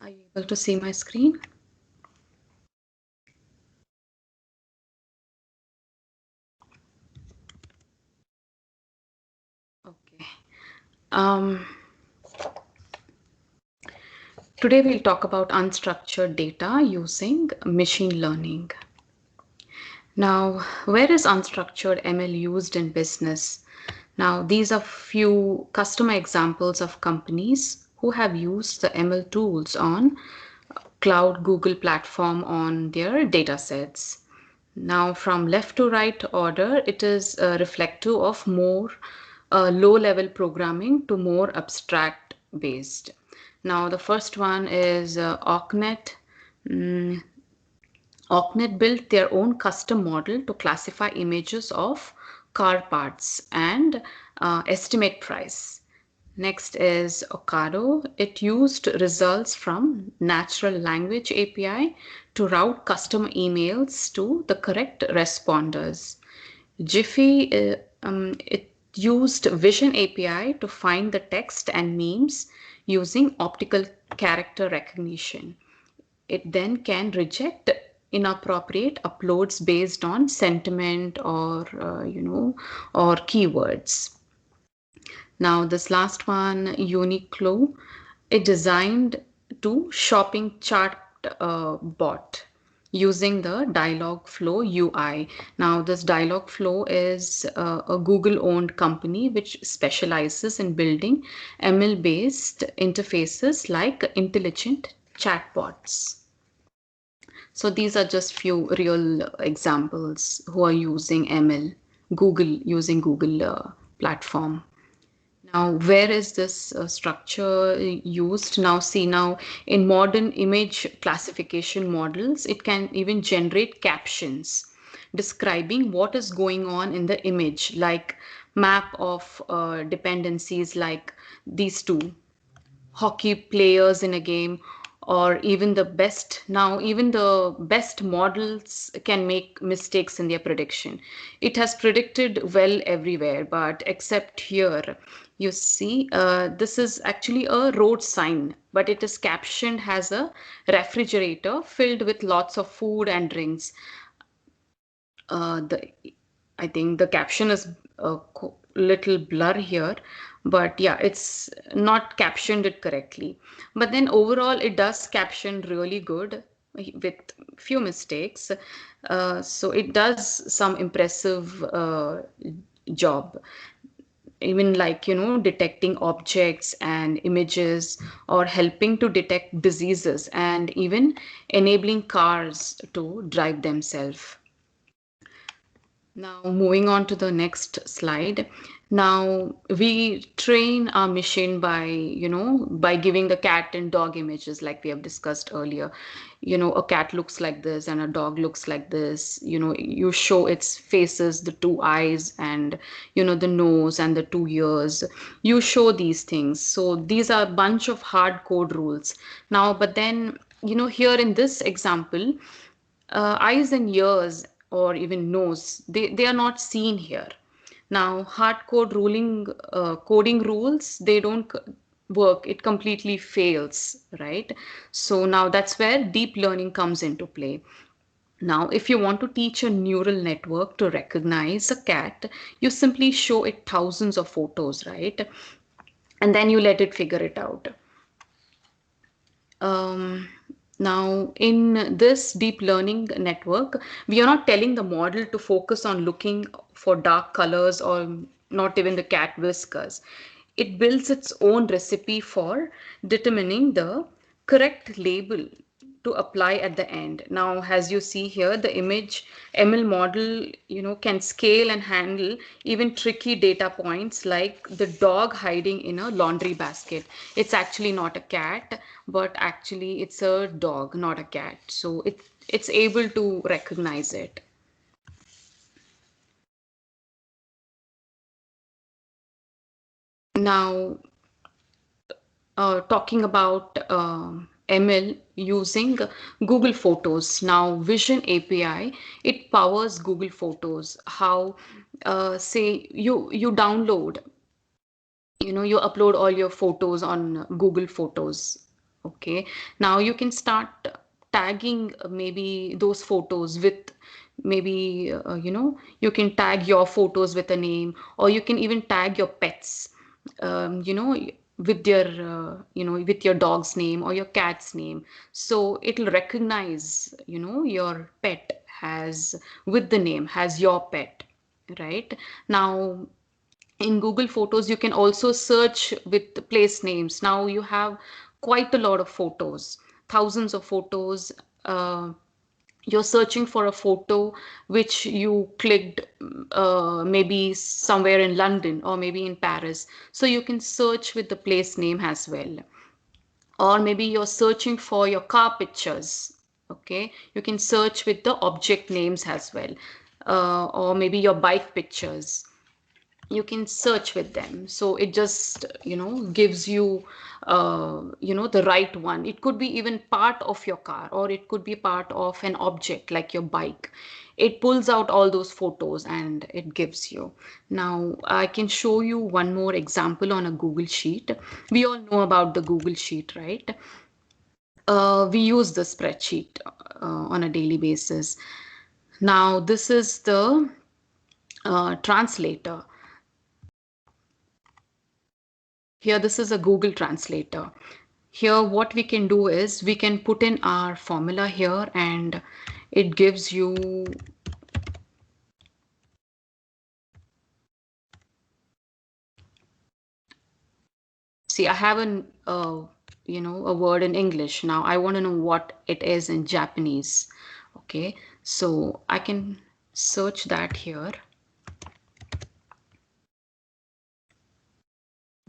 Are you able to see my screen? Okay. Um, Today we'll talk about unstructured data using machine learning. Now, where is unstructured ML used in business? Now, these are few customer examples of companies who have used the ML tools on cloud Google platform on their data sets. Now, from left to right order, it is reflective of more low-level programming to more abstract based. Now, the first one is AucNet. Mm, AucNet built their own custom model to classify images of car parts and estimate price. Next is Ocado. It used results from natural language API to route customer emails to the correct responders. Jiffy, it used Vision API to find the text and memes using optical character recognition. It then can reject inappropriate uploads based on sentiment or or keywords. Now this last one, Uniqlo, it designed to shopping chart bot using the Dialogflow UI. Now this Dialogflow is a Google owned company which specializes in building ML based interfaces like intelligent chatbots. So these are just few real examples who are using ML, Google using Google platform. Now, where is this structure used? Now, see now in modern image classification models, it can even generate captions describing what is going on in the image, like map of dependencies like these two hockey players in a game, or even the best models can make mistakes in their prediction. It has predicted well everywhere, but except here, you see, this is actually a road sign, but it is captioned as a refrigerator filled with lots of food and drinks. The I think the caption is a little blur here, but yeah, it's not captioned it correctly. But then overall, it does caption really good with few mistakes. So it does some impressive job, even like detecting objects and images, or helping to detect diseases, and even enabling cars to drive themselves. Now, moving on to the next slide. Now, we train our machine by giving the cat and dog images like we have discussed earlier. A cat looks like this and a dog looks like this. You show its faces, the two eyes, and, the nose and the two ears. You show these things. So these are a bunch of hard code rules. Now, but then, here in this example, eyes and ears or even nose, they are not seen here. Now hard code coding rules, they don't work, it completely fails, right? So now that's where deep learning comes into play. Now if you want to teach a neural network to recognize a cat, you simply show it thousands of photos, right? And then you let it figure it out. um, Now, in this deep learning network, we are not telling the model to focus on looking for dark colors or not even the cat whiskers. It builds its own recipe for determining the correct label to apply at the end. Now, as you see here, the image ML model, can scale and handle even tricky data points like the dog hiding in a laundry basket. It's actually not a cat, but actually it's a dog, not a cat. So it's able to recognize it. Now, talking about ML using Google Photos. Now, Vision API, it powers Google Photos. How, say, you download, you upload all your photos on Google Photos. Okay, now you can start tagging maybe those photos with maybe you can tag your photos with a name, or you can even tag your pets, with their with your dog's name or your cat's name. So it'll recognize your pet has with the name has your pet, right? Now in Google Photos, you can also search with place names. Now you have quite a lot of photos, thousands of photos. You're searching for a photo which you clicked maybe somewhere in London or maybe in Paris. So you can search with the place name as well. Or maybe you're searching for your car pictures. Okay, you can search with the object names as well. Or maybe your bike pictures, you can search with them. So it just gives you the right one. It could be even part of your car, or it could be part of an object like your bike. It pulls out all those photos and it gives you. Now I can show you one more example on a Google Sheet. We all know about the Google Sheet, right? We use the spreadsheet on a daily basis. Now this is the translator. Here, this is a Google Translator. Here, what we can do is we can put in our formula here, and it gives you, see, I have a word in English. Now I want to know what it is in Japanese. Okay, so I can search that here.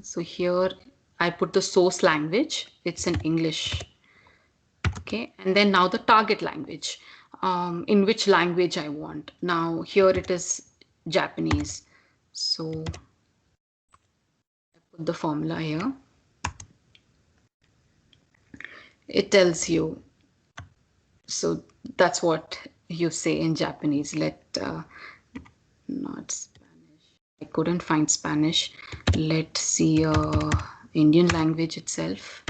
So here I put the source language. It's in English. Okay, and then now the target language, in which language I want. Now here it is Japanese. So I put the formula here. It tells you. So that's what you say in Japanese. Not Spanish. I couldn't find Spanish. Let's see Indian language itself.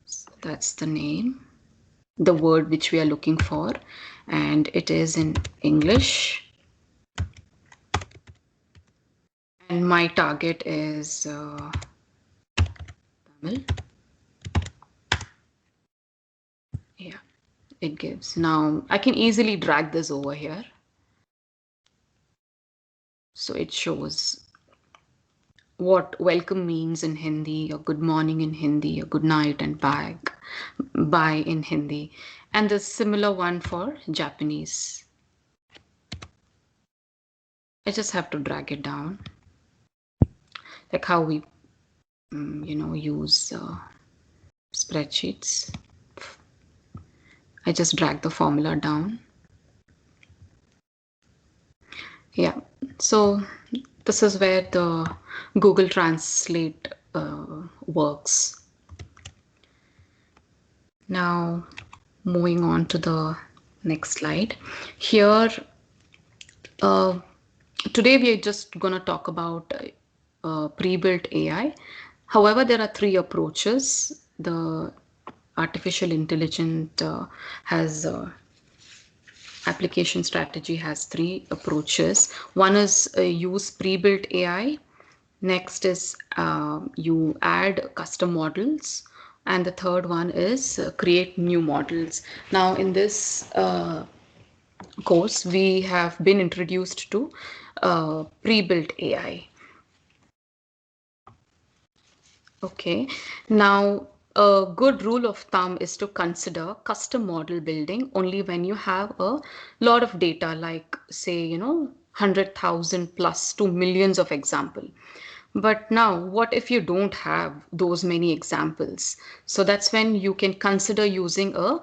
So that's the name, the word which we are looking for, and it is in English. And my target is Tamil. Yeah, it gives. Now I can easily drag this over here. So it shows what welcome means in Hindi, or good morning in Hindi, or good night and bye in Hindi. And the similar one for Japanese. I just have to drag it down, like how we use spreadsheets. I just drag the formula down. Yeah, so this is where the Google Translate works. Now moving on to the next slide. Here, today we are just going to talk about pre-built AI. However, there are three approaches. The artificial intelligence has application strategy has three approaches. One is use pre-built AI. Next is you add custom models. And the third one is create new models. Now in this course, we have been introduced to pre-built AI. Okay, now a good rule of thumb is to consider custom model building only when you have a lot of data, like say 100,000 plus to millions of example. But now what if you don't have those many examples? So that's when you can consider using a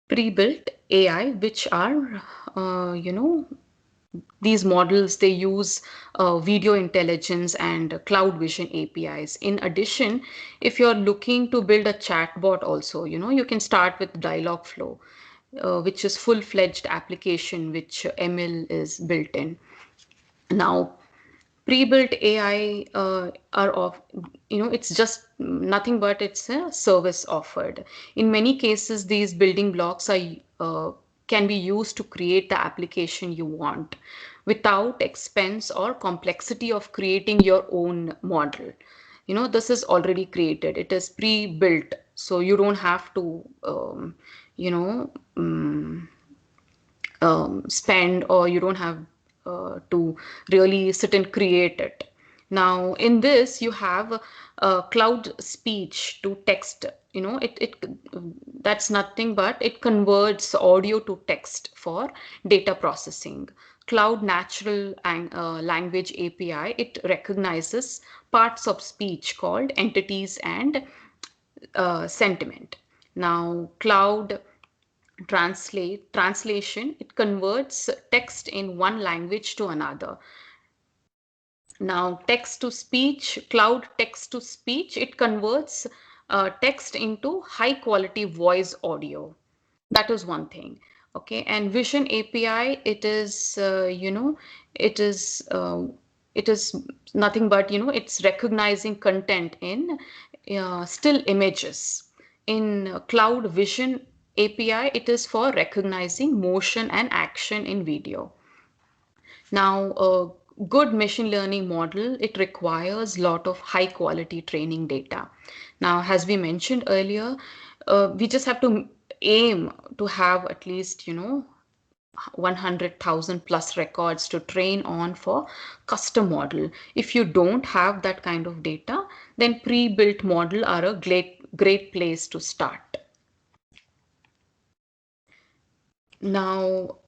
pre-built AI, which are these models, they use video intelligence and cloud vision APIs. In addition, if you're looking to build a chatbot also, you can start with Dialogflow. which is full-fledged application which ML is built in. Now, pre-built AI are of, it's just nothing but it's a service offered. In many cases, these building blocks are can be used to create the application you want without expense or complexity of creating your own model. This is already created. It is pre-built, so you don't have to, you know, um, spend, or you don't have to really sit and create it. Now, in this, you have cloud speech to text. That's nothing but it converts audio to text for data processing. Cloud natural language API, it recognizes parts of speech called entities and sentiment. Now, cloud translation, it converts text in one language to another. Now, text to speech, cloud text to speech, it converts text into high quality voice audio. That is one thing. Okay, and vision API, it is it is nothing but, it's recognizing content in still images. In cloud vision API, it is for recognizing motion and action in video. Now, a good machine learning model, it requires a lot of high quality training data. Now, as we mentioned earlier, we just have to aim to have at least, 100,000 plus records to train on for custom model. If you don't have that kind of data, then pre-built model are a great place to start. Now,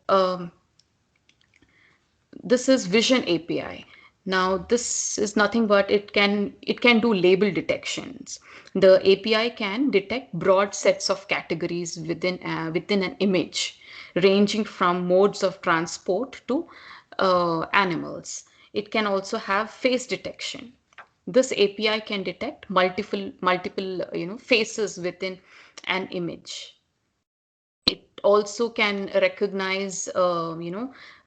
this is vision API. Now, this is nothing but it can do label detections. The API can detect broad sets of categories within an image, ranging from modes of transport to animals. It can also have face detection. This API can detect multiple faces within an image. It also can recognize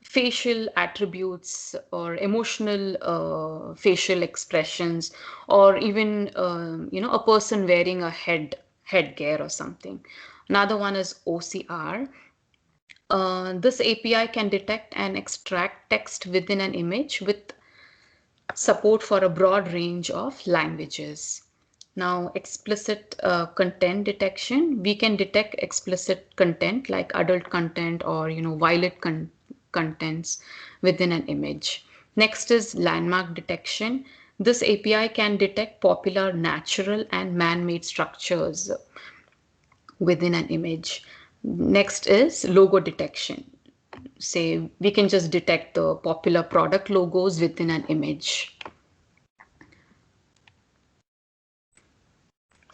facial attributes or emotional facial expressions, or even a person wearing a headgear or something. Another one is OCR. This API can detect and extract text within an image with support for a broad range of languages. Now, explicit content detection, we can detect explicit content like adult content or violent contents within an image. Next is landmark detection. This API can detect popular natural and man-made structures within an image. Next is logo detection. Say we can just detect the popular product logos within an image.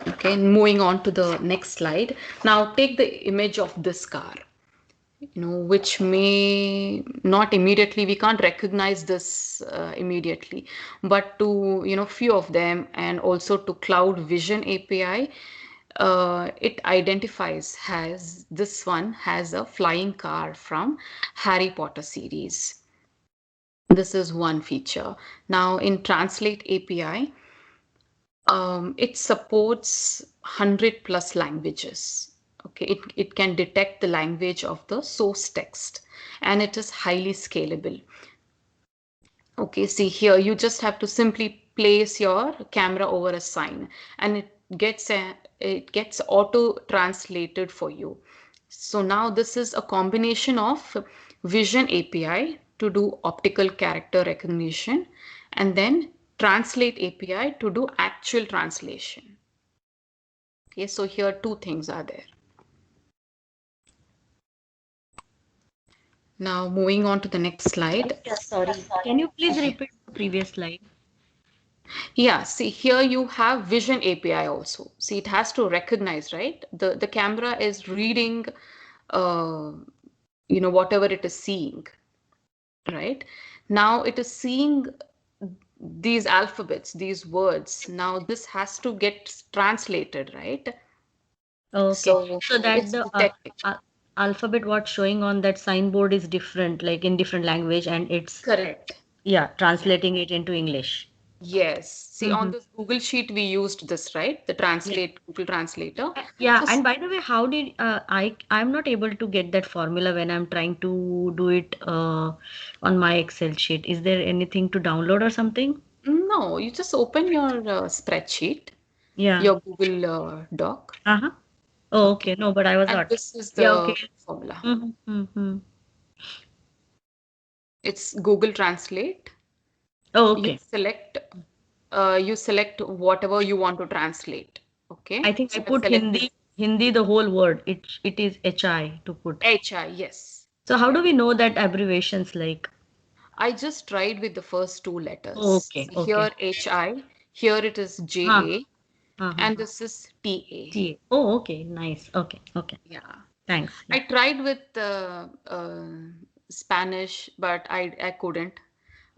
Okay, moving on to the next slide. Now take the image of this car, which may not immediately, we can't recognize this immediately, but to, few of them, and also to Cloud Vision API, it identifies has this one has a flying car from Harry Potter series. This is one feature. Now in Translate API, it supports 100 plus languages. Okay, it can detect the language of the source text, and it is highly scalable. Okay, see here, you just have to simply place your camera over a sign, and it gets auto translated for you. So now this is a combination of Vision API to do optical character recognition, and then Translate API to do actual translation. Okay, so here two things are there. Now moving on to the next slide. Yeah, sorry. Can you please Okay. repeat the previous slide? Yeah, see here you have Vision API also. See, it has to recognize, right? The camera is reading, uh, whatever it is seeing, right? Now it is seeing these alphabets, these words. Now this has to get translated, right? Okay. So So that it's the detecting. alphabet what's showing on that signboard is different, like in different language, and it's Correct. yeah, translating it into English. Yes. See, on Mm-hmm. this Google Sheet, we used this, right? The Yeah. Translate, Google Translator. Yeah, So, and by the way, how did I'm not able to get that formula when I'm trying to do it on my Excel sheet. Is there anything to download or something? no, you just open your spreadsheet, Yeah. your Google Doc. Uh-huh. Oh, Okay. okay. No, but I was And not. this is Yeah, okay. the formula. Mm-hmm. Mm-hmm. It's Google Translate. Oh, You okay. select whatever you want to translate. I Okay. think I So I put selected Hindi the whole word. It is HI to put. HI, yes. So how do we know that abbreviations like? I just tried with the first two Oh, letters. okay, See okay. here HI, here it is Huh. JA, Uh-huh. and this is TA. TA. Oh, okay. Nice. Okay. Okay. Yeah. Thanks. I Yeah. tried with Spanish, but I couldn't.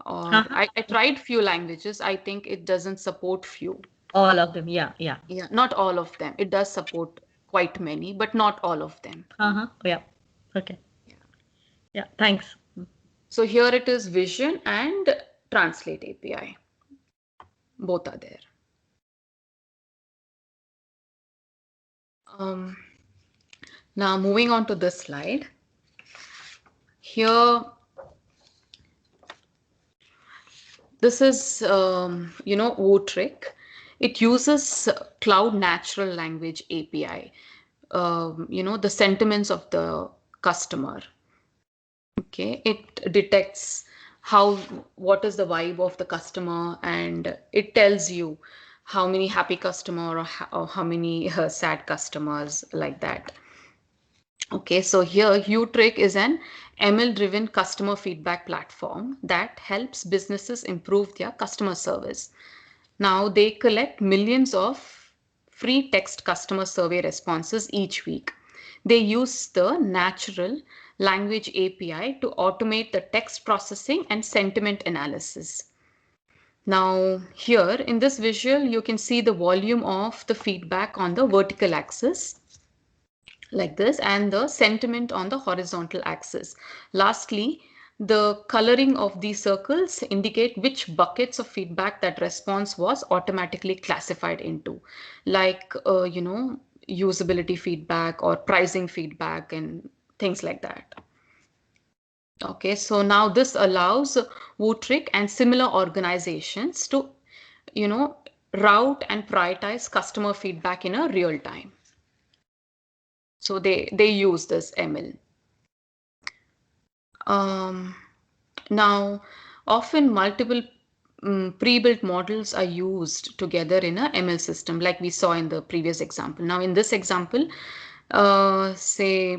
Or Uh-huh. I tried few languages. I think it doesn't support few. All of them. Yeah. Yeah. Yeah, not all of them. It does support quite many, but not all of them. Uh-huh. Yeah. Okay. Yeah. Yeah. Thanks. So here it is Vision and Translate API. Both are there. Um, Now moving on to this slide. Here, this is, Wotrick. It uses Cloud Natural Language API. The sentiments of the customer. Okay, it detects what is the vibe of the customer, and it tells you how many happy customer or how many sad customers, like that. Okay, so here Utrick is an ML-driven customer feedback platform that helps businesses improve their customer service. Now they collect millions of free text customer survey responses each week. They use the natural language API to automate the text processing and sentiment analysis. Now here in this visual, you can see the volume of the feedback on the vertical axis, like this, and the sentiment on the horizontal axis. Lastly, the coloring of these circles indicate which buckets of feedback that response was automatically classified into, like usability feedback or pricing feedback and things like that. Okay, so now this allows Wotrick and similar organizations to you know route and prioritize customer feedback in a real time. So they use this ML. Um, Now, often multiple pre-built models are used together in a ML system, like we saw in the previous example. Now, in this example, say,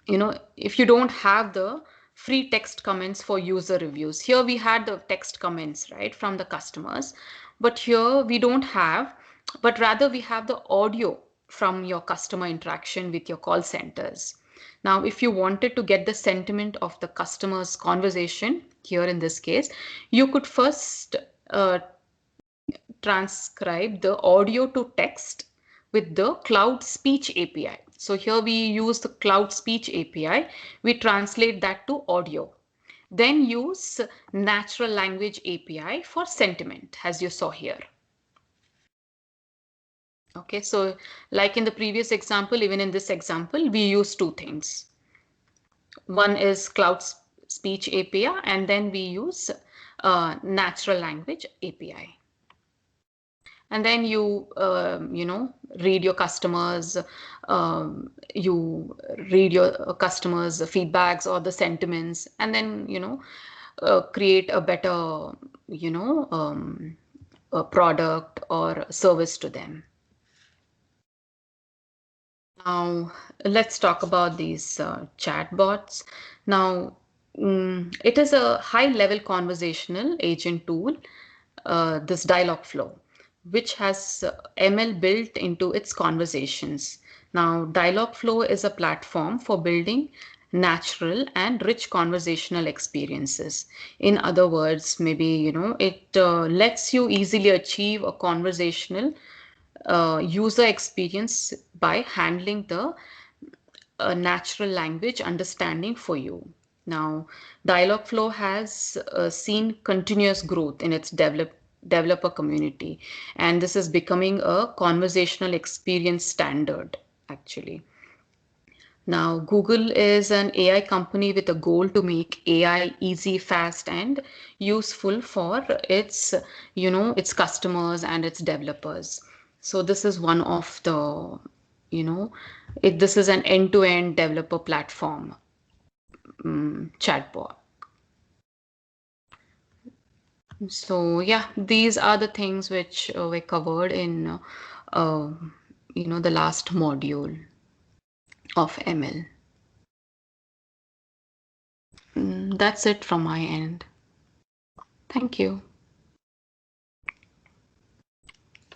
if you don't have the free text comments for user reviews, here we had the text comments, right, from the customers, but here we don't have, but rather we have the audio from your customer interaction with your call centers. Now, if you wanted to get the sentiment of the customer's conversation, here in this case, you could first uh, transcribe the audio to text with the Cloud Speech API. So here we use the Cloud Speech API. We translate that to audio. Then use Natural Language API for sentiment, as you saw here. Okay, so like in the previous example, even in this example, we use two things. One is Cloud Speech API, and then we use Natural Language API. And then read your customers, you read your customers' feedbacks or the sentiments, and then create a better you know a product or service to them. Now, let's talk about these chatbots. Now, it is a high-level conversational agent tool, this Dialogflow, which has ML built into its conversations. Now, Dialogflow is a platform for building natural and rich conversational experiences. In other words, maybe, it lets you easily achieve a conversational user experience by handling the a natural language understanding for you. Now, Dialogflow has seen continuous growth in its developer community, and this is becoming a conversational experience standard, actually. Now, Google is an AI company with a goal to make AI easy, fast, and useful for its customers and its developers. So this is one of the, you know, this is an end-to-end developer platform chatbot. So yeah, these are the things which were covered in, uh, the last module of ML. That's it from my end. Thank you.